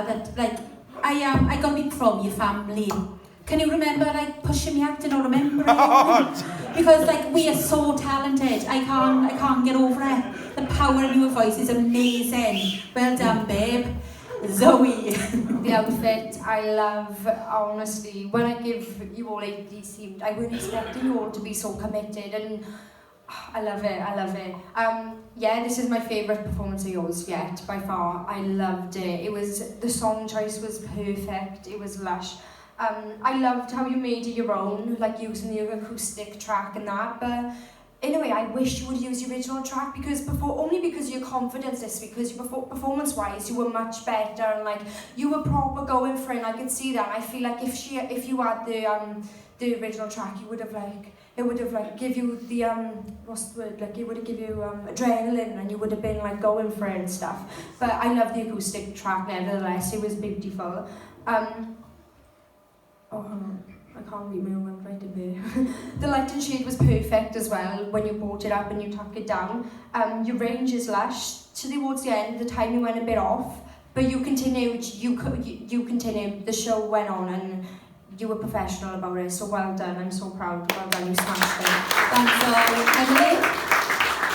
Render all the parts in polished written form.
that like I got to be from your family. Can you remember like pushing me out and not remembering? Because like we are so talented. I can't get over it. The power in your voice is amazing. Well done, babe. Zoe. The outfit I love, honestly. When I give you all 80, I wasn't expecting you all to be so committed, and I love it. Yeah, this is my favourite performance of yours yet, by far. I loved it. The song choice was perfect. It was lush. I loved how you made it your own, like using the acoustic track and that, but in a way, I wish you would use the original track only because of your confidence this week, because performance-wise, you were much better and like you were proper going for it. And I could see that. I feel like if you had the original track, it would have give you the what's the word? Like it would have give you adrenaline, and you would have been like going for it and stuff. But I love the acoustic track nevertheless. It was beautiful. I can't read my own one right away. The light and shade was perfect as well when you brought it up and you tuck it down. Your range is lush. Towards the end, the timing went a bit off, but you continued. You continued. The show went on, and you were professional about it. So well done. I'm so proud. Well done. You smashed it. Thanks, Emily.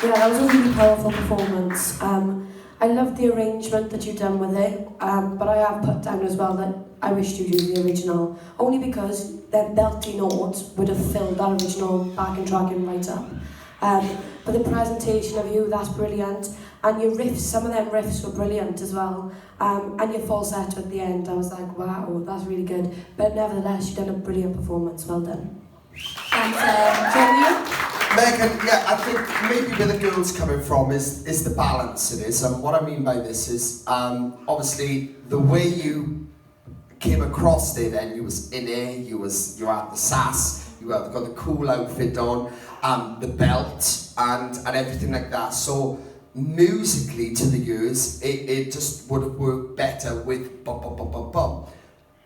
Yeah, that was a really powerful performance. I loved the arrangement that you've done with it, but I have put down as well that I wished you'd use the original, only because that belty notes would have filled that original backing track in right up. But the presentation of you, that's brilliant. And your riffs, some of them riffs were brilliant as well. And your falsetto at the end, I was like, wow, that's really good. But nevertheless, you've done a brilliant performance. Well done. Thanks, Joey. Megan, yeah, I think maybe where the girls coming from is the balance it is. And what I mean by this is, obviously, the way you came across there then, you was in there, you had the sass, you had got the cool outfit on, the belt, and everything like that. So musically to the ears, it just would have worked better with bum, bum, bum, bum, bum.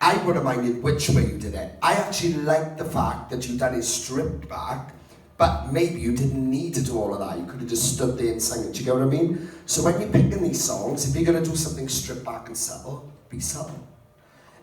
I would have minded which way you did it. I actually like the fact that you done it stripped back, but maybe you didn't need to do all of that. You could have just stood there and sang it. Do you get what I mean? So when you're picking these songs, if you're going to do something stripped back and subtle, be subtle.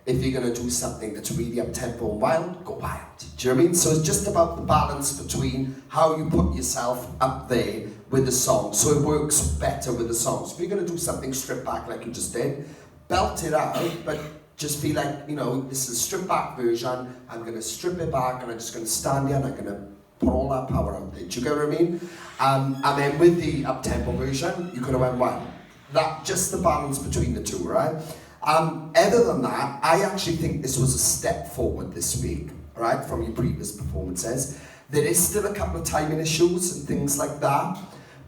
If you're going to do something that's really up-tempo and wild, go wild. Do you know what I mean? So it's just about the balance between how you put yourself up there with the song, so it works better with the song. So if you're going to do something stripped back like you just did, belt it out, but just feel like, you know, this is a stripped back version. I'm going to strip it back and I'm just going to stand here and I'm going to put all that power out there. Do you get what I mean? And then with the up-tempo version, you could have went wild. That, just the balance between the two, right? Other than that, I actually think this was a step forward this week, right, from your previous performances. There is still a couple of timing issues and things like that,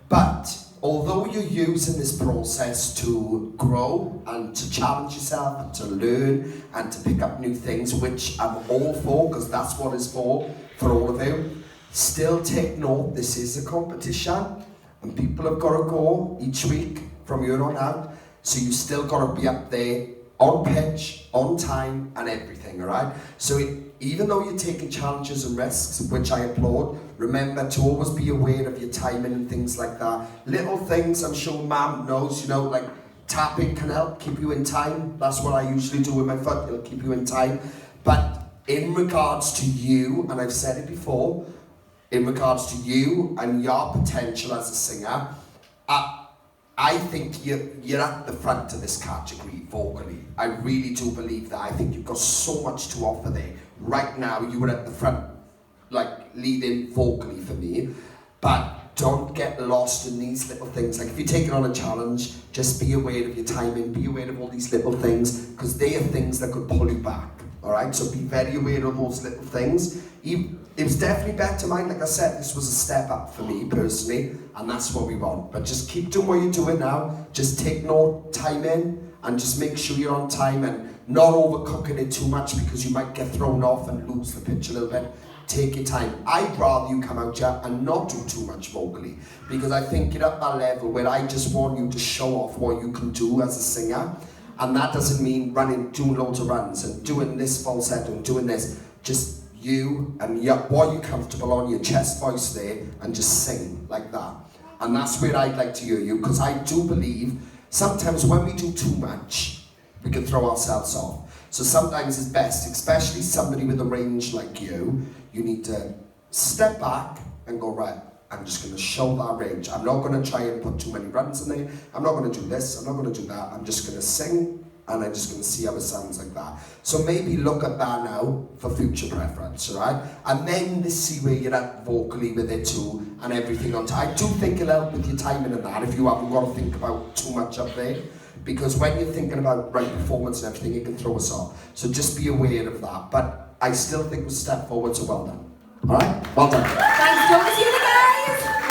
but although you're using this process to grow and to challenge yourself and to learn and to pick up new things, which I'm all for, because that's what it's for all of you, still take note, this is a competition, and people have got to go each week from here on out. So you still got to be up there, on pitch, on time, and everything, alright? So even though you're taking challenges and risks, which I applaud, remember to always be aware of your timing and things like that. Little things, I'm sure Mum knows, you know, like tapping can help keep you in time. That's what I usually do with my foot, it'll keep you in time. But in regards to you, and I've said it before, in regards to you and your potential as a singer, I think you're at the front of this category vocally. I really do believe that. I think you've got so much to offer there. Right now, you were at the front, like leading vocally for me. But don't get lost in these little things. Like if you're taking on a challenge, just be aware of your timing, be aware of all these little things, because they are things that could pull you back. Alright, so be very aware of those little things. It was definitely better mine, like I said, this was a step up for me personally, and that's what we want. But just keep doing what you're doing now, just take no time in, and just make sure you're on time and not overcooking it too much because you might get thrown off and lose the pitch a little bit. Take your time. I'd rather you come out here and not do too much vocally, because I think you're at that level where I just want you to show off what you can do as a singer, and that doesn't mean doing loads of runs and doing this falsetto and doing this. Just you and what you're comfortable on, your chest voice there, and just sing like that. And that's where I'd like to hear you, because I do believe sometimes when we do too much, we can throw ourselves off. So sometimes it's best, especially somebody with a range like you need to step back and go, right, I'm just going to show that range. I'm not going to try and put too many runs in there. I'm not going to do this. I'm not going to do that. I'm just going to sing, and I'm just going to see how it sounds like that. So maybe look at that now for future preference, all right? And then see where you're at vocally with it too, and everything on time. I do think it'll help with your timing and that if you haven't got to think about too much up there. Because when you're thinking about right performance and everything, it can throw us off. So just be aware of that. But I still think we'll step forward, so well done. All right? Well done. Thanks, Jonas. See you guys.